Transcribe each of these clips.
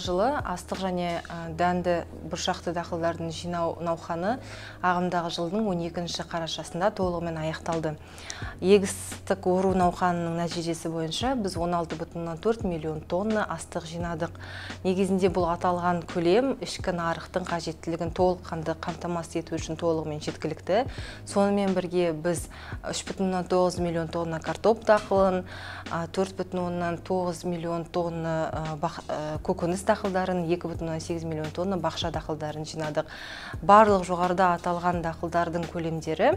жылы астық және дәнді бұршақты дақылдардың жинау науқаны ағымдағы жылдың 12 қарашасында толығымен аяқталды. Егістік ору науқанының нәтижесі бойынша біз 16,4 миллион тонна астық жинадық. Негізінде бұл аталған көлем ішкі нарықтың қажеттілігін толыққанды қамтамасыз ету үшін толығымен жеткілікті. Сонымен бірге біз 3,9 миллион тонна картоп дақылын, 4,9 миллион тонна көкөніс дақылдарын, 2,8 миллион тонна бақша дақылдарын жинадық. Барлық жоғарыда аталған дақылдардың көлемдері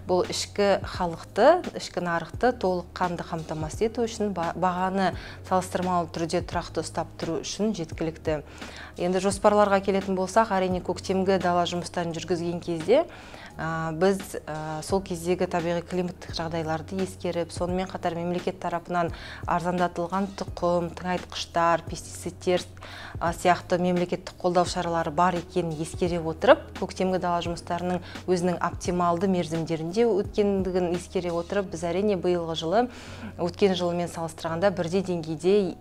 бұл ішкі халықты, ішкі нарықты толыққанды қамтамасыз ету үшін, бағаны салыстырмалы түрде тұрақты ұстап тұру үшін жеткілікті. Енді жоспарларға келетін болсақ, әрине көктемгі дала жұмыстарын жүргізген кезде біз сол кездегі табиғи климаттық жағдайларды ескеріп, сонымен қатар мемлекет тарапынан арзандатылған тұқым, тыңайтқыштар, пестицидтер сияқты мемлекеттік қолдау шаралары бар екенін ескере отырып, көктемгі дала жұмыстарының өзінің оптималды мерзімдерінде өткендігін ескере отырып, біз әрине биылғы жылы өткен жылмен салыстырғанда бірдей деңгейде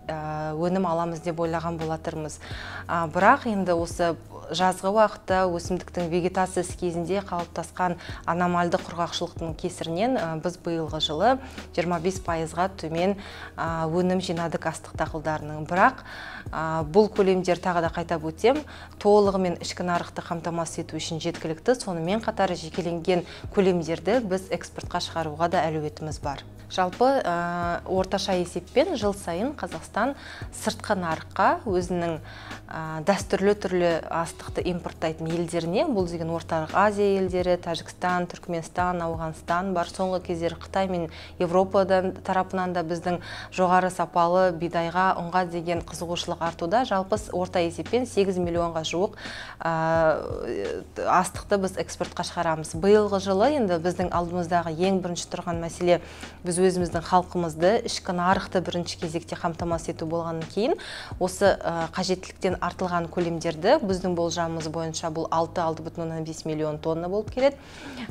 өнім аламыз деп ойлаған болатырмыз. Бірақ енді осы жазғы уақытта өсімдіктің вегетациясы кезінде қалыптасқан аномальды құрғақшылықтың кесірінен біз биылғы жылы 25%-ға төмен өнім жинадық астық дақылдарының. Бірақ бұл көлемдер, тағы да қайтап өтсем, толығымен ішкі нарықты қамтамасыз ету үшін жеткілікті. Сонымен қатар жекеленген көлемдерді біз экспортқа шығаруға да әлеуетіміз бар. Жалпы орташа есеппен жыл сайын Қазақстан сыртқы нарыққа өзінің дәстүрлі түрлі астықты импорттайтын елдеріне, бұл деген Орталық Азия елдері, Тәжікстан, Түркменстан, Ауғанстан бар. Соңғы кездері Қытай мен Европадан тарапынан да біздің жоғары сапалы бидайға, ұнға деген қызығушылық артуда. Жалпы орта есеппен 8 миллионға жуық астықты біз экспортқа шығарамыз. Биылғы жылы енді біздің алдымыздағы ең бірінші тұрған мәселе біз өзіміздің халқымызды ішкі нарықты бірінші кезекте қамтамасыз ету болғаннан кейін, осы қажеттіліктен артылған көлемдерді біздің болжамымыз бойынша бұл 6,5 миллион тонна болып келеді.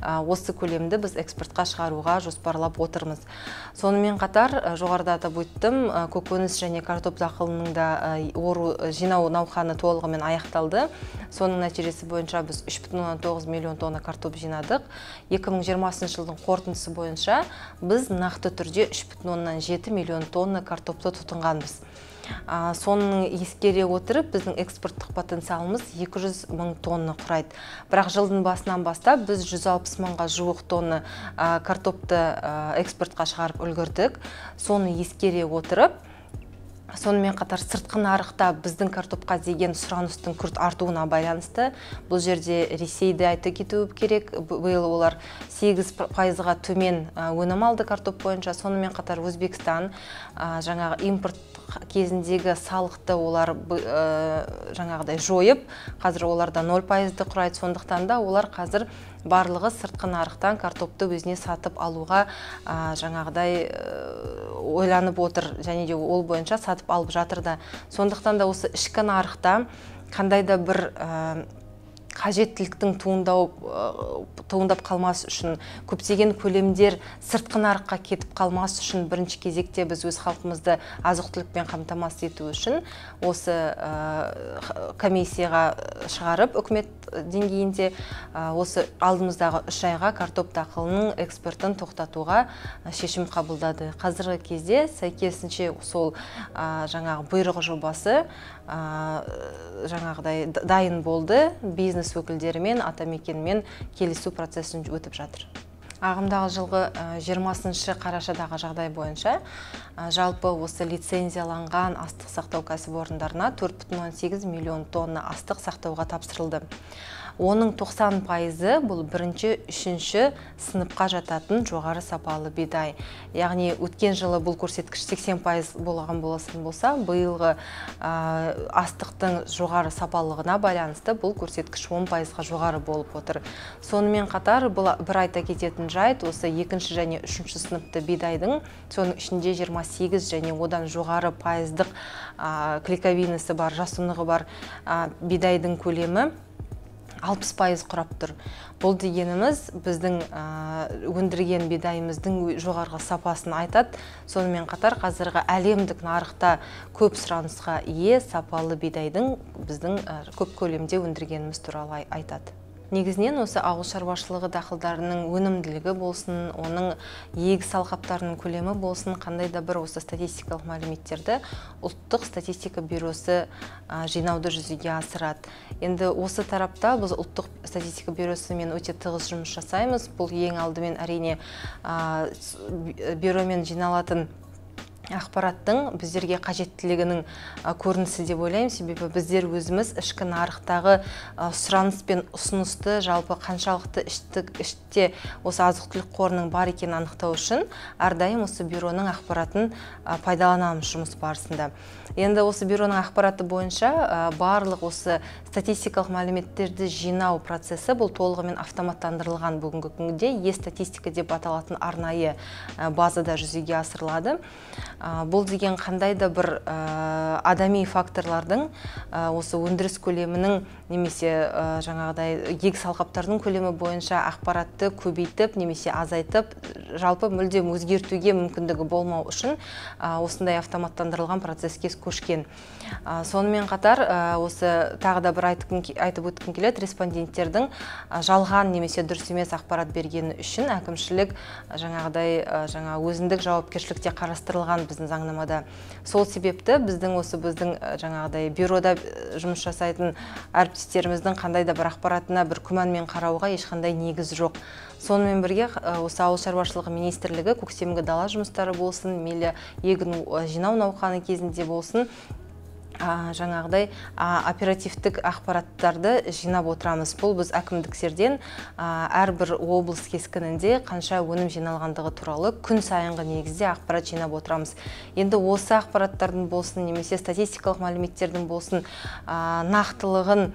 Осы көлемді біз экспортқа шығаруға жоспарлап отырмыз. Сонымен қатар, жоғарыда атап өттім, көкөніс және картоп дақылының да жинау науқаны толығымен аяқталды. Соның нәтижесі бойынша біз 3,9 миллион тонна картоп жинадық. 2020 жылдың қорытындысы бойынша біз нақты түрде 3,7 миллион тонна картопты тұтынғанбыз. Соның ескере отырып, біздің экспорттық потенциалымыз 200 мың тонна құрайды. Бірақ жылдың басынан бастап біз 160 мыңға жуық тонна картопты экспортқа шығарып үлгердік. Соны ескере отырып, сонымен қатар сыртқы нарықта біздің картопқа деген сұраныстың күрт артуына байланысты, бұл жерде Ресейді айта кету керек. Биыл олар 8%-ға төмен өнім алды картоп бойынша. Сонымен қатар Өзбекстан жаңағы импорт кезіндегі салықты олар жаңағыдай жойып, қазір оларда 0%-ді құрайды. Сондықтан да олар қазір барлығы сыртқы нарықтан картопты өзіне сатып алуға жаңағыдай ойланып отыр, және де ол бойынша сатып алып жатыр да. Сондықтан да осы ішкі нарықта қандай да бір қажеттіліктің туындап қалмас үшін, көптеген көлемдер сыртқы нарыққа кетіп қалмас үшін бірінші кезекте біз өз халқымызды азық-түлікпен қамтамасыз ету үшін осы комиссияға шығарып, үкімет деңгейінде осы алдымыздағы 3 айға картоп дақылының экспортын тоқтатуға шешім қабылдады. Қазіргі кезде сәйкесінше сол жаңағы бұйрық жобасы жаңағыдай дайын болды. Бизнес өкілдерімен, атамекенмен келісу процесін өтіп жатыр. Ағымдағы жылғы 20 қарашадағы жағдай бойынша жалпы осы лицензияланған астық сақтау кәсіпорындарына 4,8 миллион тонна астық сақтауға тапсырылды. Оның 90%-ы бұл бірінші, үшінші сыныпқа жататын жоғары сапалы бидай. Яғни өткен жылы бұл көрсеткіш 80% болған болса, биылғы астықтың жоғары сапалығына байланысты бұл көрсеткіш 10%-ға жоғары болып отыр. Сонымен қатар бір айта кететін жайт, осы екінші және үшінші сыныпты бидайдың, соның ішінде 28 және одан жоғары пайыздық клейковинасы бар, жасұнығы бар бидайдың көлемі 60% құрап тұр. Бұл дегеніміз біздің өндірген бидайымыздың жоғарғы сапасын айтады. Сонымен қатар қазіргі әлемдік нарықта көп сұранысқа ие сапалы бидайдың біздің көп көлемде өндіргеніміз туралы айтады. Негізінен осы ауыл шаруашылығы дақылдарының өнімділігі болсын, оның егіс алқаптарының көлемі болсын, қандай да бір осы статистикалық мәліметтерді ұлттық статистика бюросы жинауды жүзеге асырады. Енді осы тарапта біз ұлттық статистика бюросымен өте тығыз жұмыс жасаймыз. Бұл ең алдымен әрине бюромен жиналатын ақпараттың біздерге қажеттілігінің көрінісі деп ойлаймын. Себебі біздер өзіміз ішкі нарықтағы сұраныс пен ұсынысты жалпы қаншалықты іште осы азық-түлік қорының бар екенін анықтау үшін әрдайым осы бюроның ақпаратын пайдаланамыз жұмыс барысында. Енді осы бюроның ақпараты бойынша барлық осы статистикалық мәліметтерді жинау процесі бұл толығымен автоматтандырылған. Бүгінгі күнде е-статистика деп аталатын арнайы базада жүзеге асырылады. Бұл деген қандай да бір адами факторлардың осы өндіріс көлемінің немесе жаңағыдай егіс алқаптарының көлемі бойынша ақпаратты көбейтіп немесе азайтып жалпы мүлдем өзгертуге мүмкіндігі болмау үшін осындай автоматтандырылған процеске көшкен. Сонымен қатар осы тағы да бір айтып өткім келеді, респонденттердің жалған немесе дұрыс емес ақпарат бергені үшін әкімшілік жаңағыдай өзіндік жауапкершілікте қарастырылған біздің заңнамада. Сол себепті біздің жаңағыдай бюрода жұмыс жасайтын әріптестеріміздің қандай да бір ақпаратына бір күмәнмен қарауға ешқандай негіз жоқ. Сонымен бірге осы ауыл шаруашылығы министрлігі көктемгі дала жұмыстары болсын, мейлі егін жинау науқаны кезінде болсын, жаңағыдай оперативтік ақпараттарды жинап отырамыз. Бұл біз әкімдіктерден әрбір облыс кескінінде қанша өнім жиналғандығы туралы күн сайынғы негізде ақпарат жинап отырамыз. Енді осы ақпараттардың болсын, немесе статистикалық мәліметтердің болсын, нақтылығын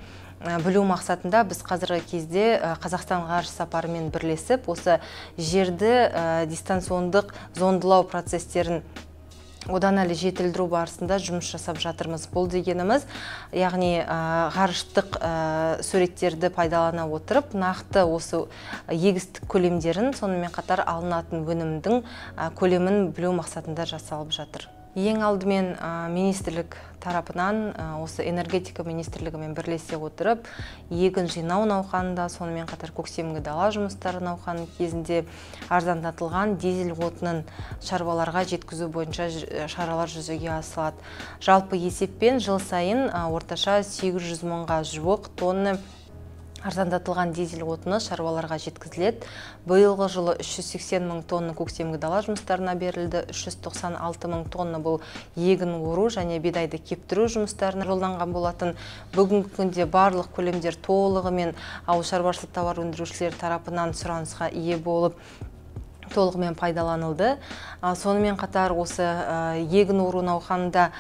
білу мақсатында біз қазіргі кезде Қазақстан ғарыш сапарымен бірлесіп, осы жерді дистанциондық зондылау процестерін одан әлі жетілдіру барысында жұмыс жасап жатырмыз. Бұл дегеніміз, яғни ғарыштық суреттерді пайдалана отырып, нақты осы егістік көлемдерін, сонымен қатар алынатын өнімдің көлемін білу мақсатында жасалып жатыр. Ең алдымен министрлік тарапынан осы энергетика министрлігімен бірлесе отырып, егін жинау науқанында, сонымен қатар көктемгі дала жұмыстары науқаны кезінде арзандатылған дизель отынын шаруаларға жеткізу бойынша шаралар жүзеге асырылады. Жалпы есеппен жыл сайын орташа 800 мыңға жуық тонна арзандатылған дизель отыны шаруаларға жеткізіледі. Биылғы жылы 380 мың тонна көктемгі дала жұмыстарына берілді, 396 мың тонна бұл егін ору және бидайды кептіру жұмыстарына жолданған болатын. Бүгінгі күнде барлық көлемдер толығымен ауыл шаруашылық тауар өндірушілер тарапынан сұранысқа ие болып толығымен пайдаланылды. Сонымен қатар осы егін ору науқанында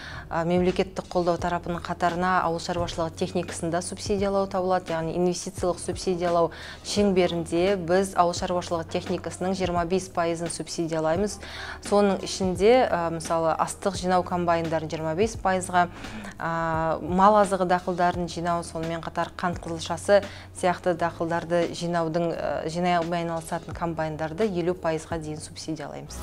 мемлекеттік қолдау тарапының қатарына ауыл шаруашылығы техникасында субсидиялау табылады, яғни инвестициялық субсидиялау шеңберінде біз ауыл шаруашылығы техникасының 25%-ын субсидиялаймыз. Соның ішінде мысалы астық жинау комбайндарын 25%-ға, мал азығы дақылдарын жинау, сонымен қатар қант қызылшасы сияқты дақылдарды жинай алмай айналысатын комбайндарды 50%-ға дейін субсидиялаймыз.